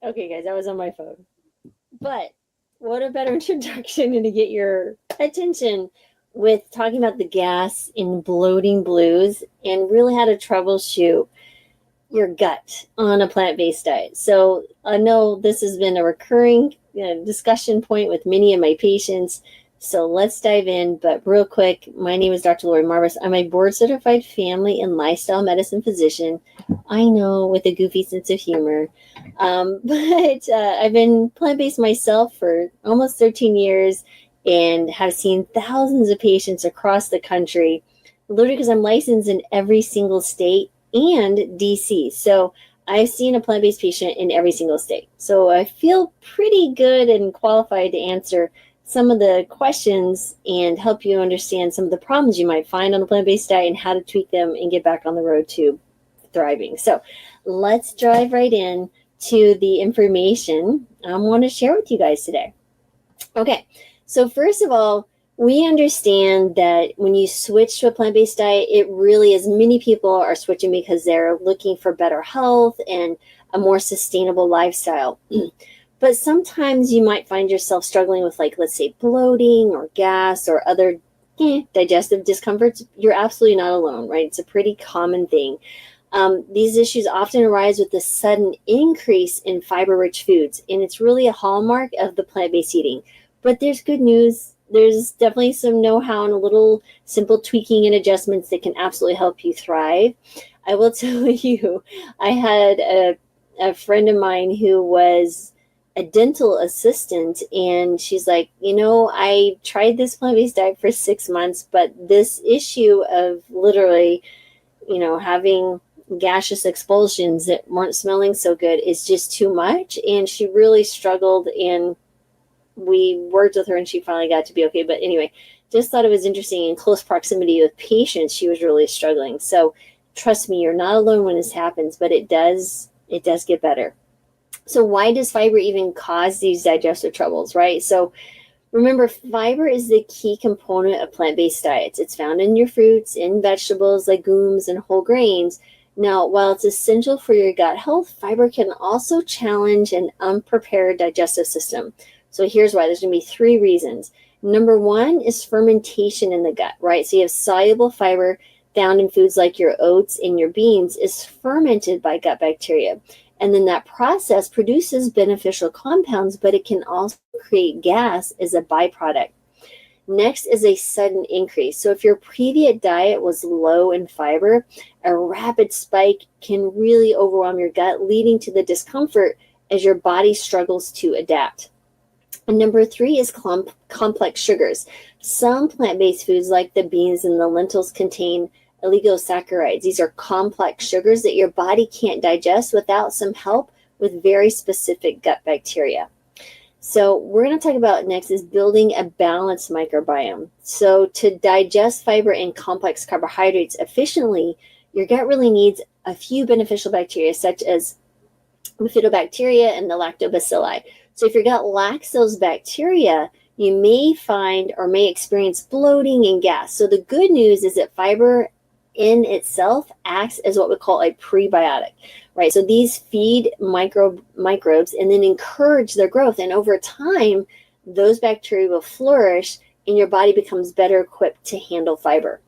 Okay, guys, that was on my phone. But what a better introduction and to get your attention with talking about the gas in bloating blues and really how to troubleshoot your gut on a plant-based diet. So I know this has been a recurring discussion point with many of my patients. So let's dive in. But real quick, my name is Dr. Lori Marvis. I'm a board certified family and lifestyle medicine physician. I know, with a goofy sense of humor. But I've been plant-based myself for almost 13 years and have seen thousands of patients across the country, literally because I'm licensed in every single state and DC. So I've seen a plant-based patient in every single state. So I feel pretty good and qualified to answer some of the questions and help you understand some of the problems you might find on a plant-based diet and how to tweak them and get back on the road to thriving. So let's dive right in to the information I want to share with you guys today. Okay, so first of all, we understand that when you switch to a plant-based diet, it really is, many people are switching because they're looking for better health and a more sustainable lifestyle. But sometimes you might find yourself struggling with, like, let's say bloating or gas or other digestive discomforts. You're absolutely not alone, right? It's a pretty common thing. These issues often arise with the sudden increase in fiber-rich foods, and it's really a hallmark of the plant-based eating. But there's good news. There's definitely some know-how and a little simple tweaking and adjustments that can absolutely help you thrive. I will tell you, I had a friend of mine who was a dental assistant, and she's like, I tried this plant-based diet for 6 months, but this issue of literally, having gaseous expulsions that weren't smelling so good is just too much. And she really struggled, and we worked with her and she finally got to be okay. But anyway, just thought it was interesting. In close proximity with patients, she was really struggling. So trust me, you're not alone when this happens, but it does get better. So why does fiber even cause these digestive troubles, right? So remember, fiber is the key component of plant-based diets. It's found in your fruits, in vegetables, legumes, and whole grains. Now, while it's essential for your gut health, fiber can also challenge an unprepared digestive system. So here's why. There's going to be 3 reasons. Number 1 is fermentation in the gut, right? So you have soluble fiber found in foods like your oats and your beans is fermented by gut bacteria. And then that process produces beneficial compounds, but it can also create gas as a byproduct. Next is a sudden increase. So if your previous diet was low in fiber, a rapid spike can really overwhelm your gut, leading to the discomfort as your body struggles to adapt. And number 3 is complex sugars. Some plant-based foods like the beans and the lentils contain oligosaccharides. These are complex sugars that your body can't digest without some help with very specific gut bacteria. So we're going to talk about next is building a balanced microbiome. So to digest fiber and complex carbohydrates efficiently, your gut really needs a few beneficial bacteria such as bifidobacteria and the lactobacilli. So if your gut lacks those bacteria, you may find or may experience bloating and gas. So the good news is that fiber in itself acts as what we call a prebiotic, right? So these feed microbes and then encourage their growth. And over time, those bacteria will flourish and your body becomes better equipped to handle fiber.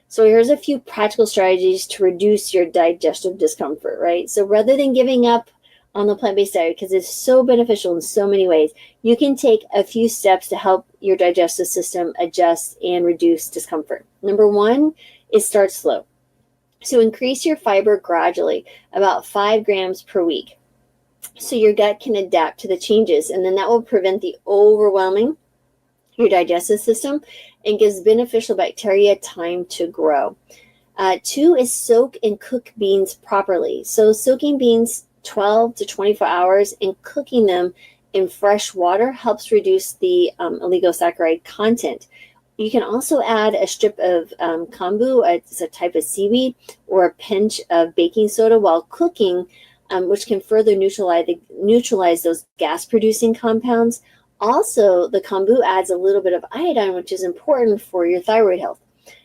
So here's a few practical strategies to reduce your digestive discomfort, right? So rather than giving up on the plant-based diet, because it's so beneficial in so many ways, you can take a few steps to help your digestive system adjust and reduce discomfort. Number 1 is start slow. So increase your fiber gradually, about 5 grams per week, so your gut can adapt to the changes, and then that will prevent the overwhelming your digestive system and gives beneficial bacteria time to grow. 2 is soak and cook beans properly. So soaking beans 12 to 24 hours and cooking them in fresh water helps reduce the oligosaccharide content. You can also add a strip of kombu, it's a type of seaweed, or a pinch of baking soda while cooking, which can further neutralize those gas-producing compounds. Also, the kombu adds a little bit of iodine, which is important for your thyroid health.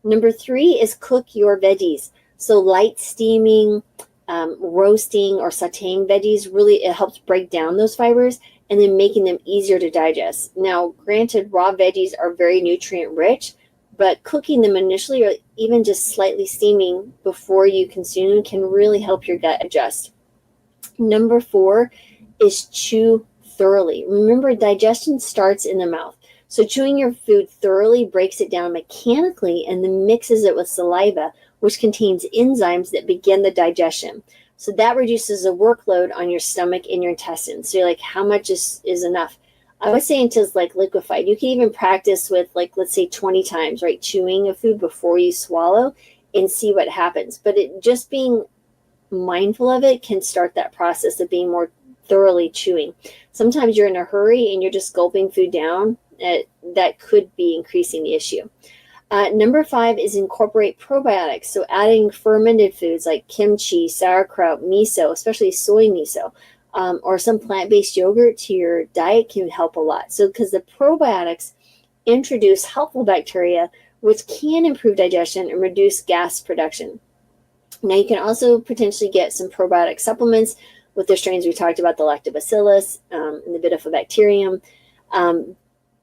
Number 3 is cook your veggies. So light steaming, roasting or sauteing veggies, really it helps break down those fibers and then making them easier to digest. Now, granted, raw veggies are very nutrient rich, but cooking them initially or even just slightly steaming before you consume them can really help your gut adjust. Number 4 is chew thoroughly. Remember, digestion starts in the mouth. So chewing your food thoroughly breaks it down mechanically and then mixes it with saliva, which contains enzymes that begin the digestion. So that reduces the workload on your stomach and your intestines. So you're like, how much is enough? I would say until it's like liquefied. You can even practice with, like, let's say 20 times, right? Chewing a food before you swallow and see what happens. But it just being mindful of it can start that process of being more thoroughly chewing. Sometimes you're in a hurry and you're just gulping food down. That could be increasing the issue. Number 5 is incorporate probiotics. So adding fermented foods like kimchi, sauerkraut, miso, especially soy miso, or some plant-based yogurt to your diet can help a lot. So because the probiotics introduce helpful bacteria, which can improve digestion and reduce gas production. Now, you can also potentially get some probiotic supplements with the strains we talked about, the lactobacillus and the bifidobacterium.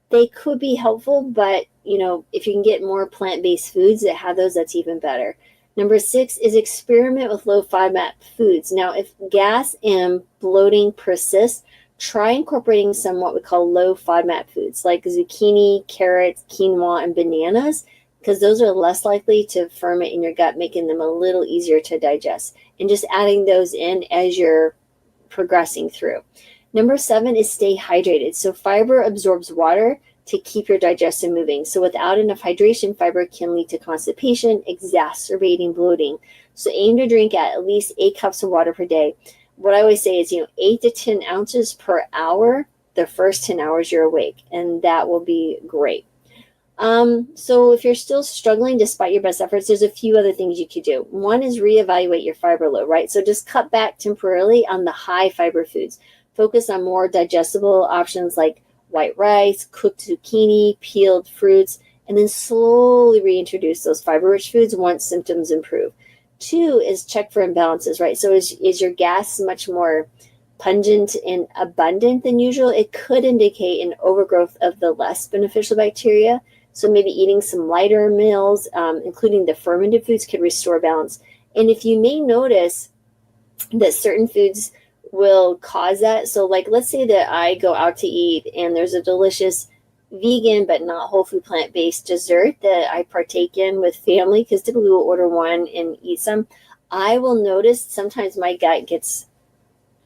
They could be helpful, but if you can get more plant-based foods that have those, that's even better. Number 6 is experiment with low FODMAP foods. Now, if gas and bloating persist, try incorporating some what we call low FODMAP foods like zucchini, carrots, quinoa, and bananas, because those are less likely to ferment in your gut, making them a little easier to digest. And just adding those in as you're progressing through. Number 7 is stay hydrated. So fiber absorbs water to keep your digestion moving. So without enough hydration, fiber can lead to constipation, exacerbating bloating. So aim to drink at least 8 cups of water per day. What I always say is, 8 to 10 ounces per hour the first 10 hours you're awake, and that will be great. So if you're still struggling despite your best efforts, there's a few other things you could do. One is reevaluate your fiber load, right? So just cut back temporarily on the high fiber foods. Focus on more digestible options like white rice, cooked zucchini, peeled fruits, and then slowly reintroduce those fiber-rich foods once symptoms improve. 2 is check for imbalances, right? So is your gas much more pungent and abundant than usual? It could indicate an overgrowth of the less beneficial bacteria. So maybe eating some lighter meals, including the fermented foods, could restore balance. And if you may notice that certain foods will cause that. So like, let's say that I go out to eat and there's a delicious vegan but not whole food plant-based dessert that I partake in with family, because typically we'll order one and eat some. I will notice sometimes my gut gets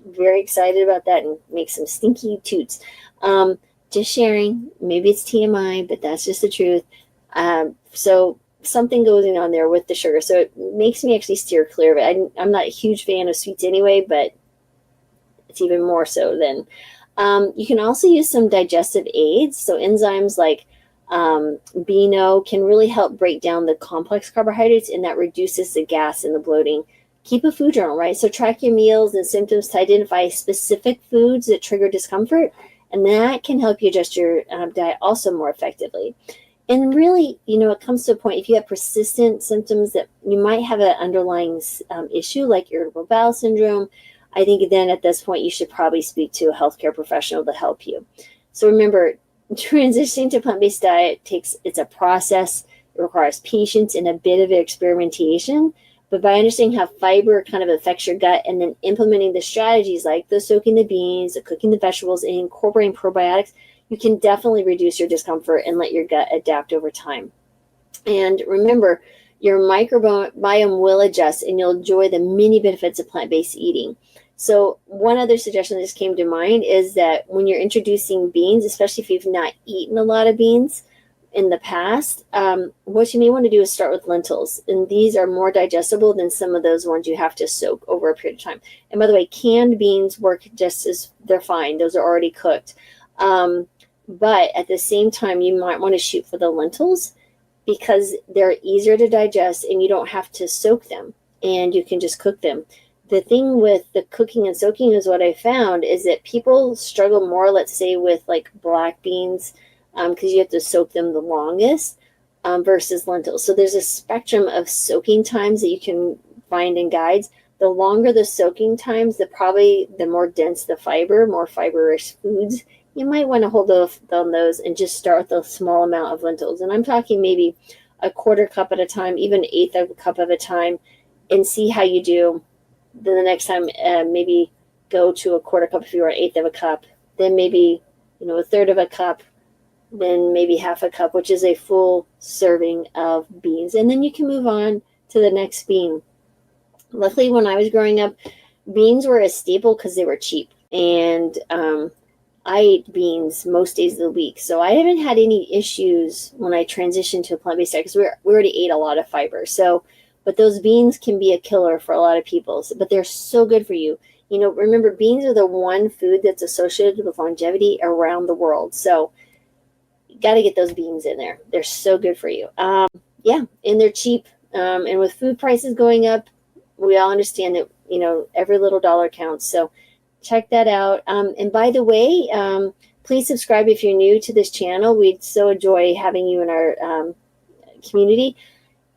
very excited about that and makes some stinky toots. Just sharing, maybe it's TMI, but that's just the truth. So something goes on there with the sugar. So it makes me actually steer clear of it. I'm not a huge fan of sweets anyway, but it's even more so then. You can also use some digestive aids. So enzymes like Beano can really help break down the complex carbohydrates, and that reduces the gas and the bloating. Keep a food journal, right? So track your meals and symptoms to identify specific foods that trigger discomfort, and that can help you adjust your diet also more effectively. And really, it comes to a point, if you have persistent symptoms that you might have an underlying issue like irritable bowel syndrome, I think then at this point you should probably speak to a healthcare professional to help you. So remember, transitioning to plant-based diet it's a process. It requires patience and a bit of experimentation. But by understanding how fiber kind of affects your gut and then implementing the strategies like the soaking the beans, the cooking the vegetables, and incorporating probiotics, you can definitely reduce your discomfort and let your gut adapt over time. And remember, your microbiome will adjust and you'll enjoy the many benefits of plant-based eating. So one other suggestion that just came to mind is that when you're introducing beans, especially if you've not eaten a lot of beans in the past, what you may want to do is start with lentils. And these are more digestible than some of those ones you have to soak over a period of time. And by the way, canned beans work just as they're fine. Those are already cooked. But at the same time, you might want to shoot for the lentils because they're easier to digest and you don't have to soak them and you can just cook them. The thing with the cooking and soaking is what I found is that people struggle more, let's say, with like black beans because you have to soak them the longest versus lentils. So there's a spectrum of soaking times that you can find in guides. the longer the soaking times, the more dense the fiber, more fibrous foods. You might want to hold on those and just start with a small amount of lentils. And I'm talking maybe a quarter cup at a time, even an eighth of a cup at a time, and see how you do. Then the next time, maybe go to a quarter cup if you are an eighth of a cup. Then maybe, a third of a cup. Then maybe half a cup, which is a full serving of beans. And then you can move on to the next bean. Luckily, when I was growing up, beans were a staple because they were cheap. And I ate beans most days of the week. So I haven't had any issues when I transitioned to a plant-based diet because we already ate a lot of fiber. So, but those beans can be a killer for a lot of people. But they're so good for you. Remember, beans are the one food that's associated with longevity around the world. So you got to get those beans in there. They're so good for you. Yeah, and they're cheap. And with food prices going up, we all understand that, every little dollar counts. So check that out. And by the way, please subscribe if you're new to this channel. We'd so enjoy having you in our community.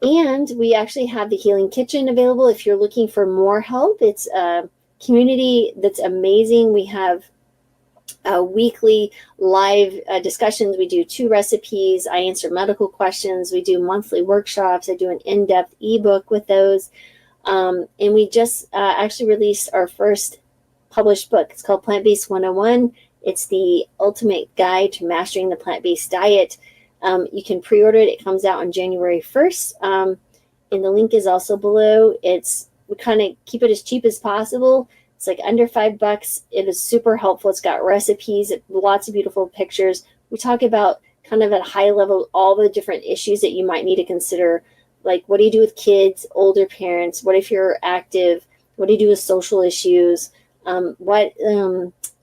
And we actually have the Healing Kitchen available if you're looking for more help. It's a community that's amazing. We have weekly live discussions. We do 2 recipes. I answer medical questions. We do monthly workshops. I do an in-depth ebook with those. And we just actually released our first published book. It's called Plant-Based 101. It's the ultimate guide to mastering the plant-based diet. You can pre-order it. It comes out on January 1st. And the link is also below. We kind of keep it as cheap as possible. It's like under $5. It is super helpful. It's got recipes, lots of beautiful pictures. We talk about kind of at a high level all the different issues that you might need to consider. Like, what do you do with kids, older parents? What if you're active? What do you do with social issues? What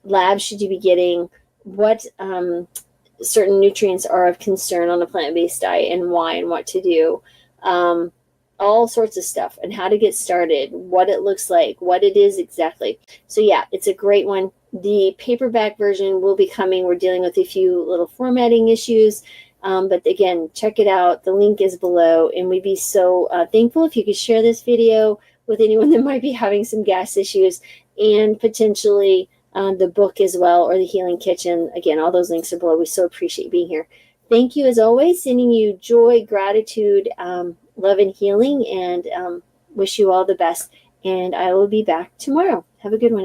labs should you be getting? What certain nutrients are of concern on a plant-based diet and why and what to do? All sorts of stuff and how to get started, what it looks like, what it is exactly. So yeah, it's a great one. The paperback version will be coming. We're dealing with a few little formatting issues. But again, check it out. The link is below. And we'd be so thankful if you could share this video with anyone that might be having some gas issues, and potentially the book as well, or the Healing Kitchen. Again, all those links are below. We so appreciate being here. Thank you as always. Sending you joy, gratitude, love, and healing, and wish you all the best. And I will be back tomorrow. Have a good one.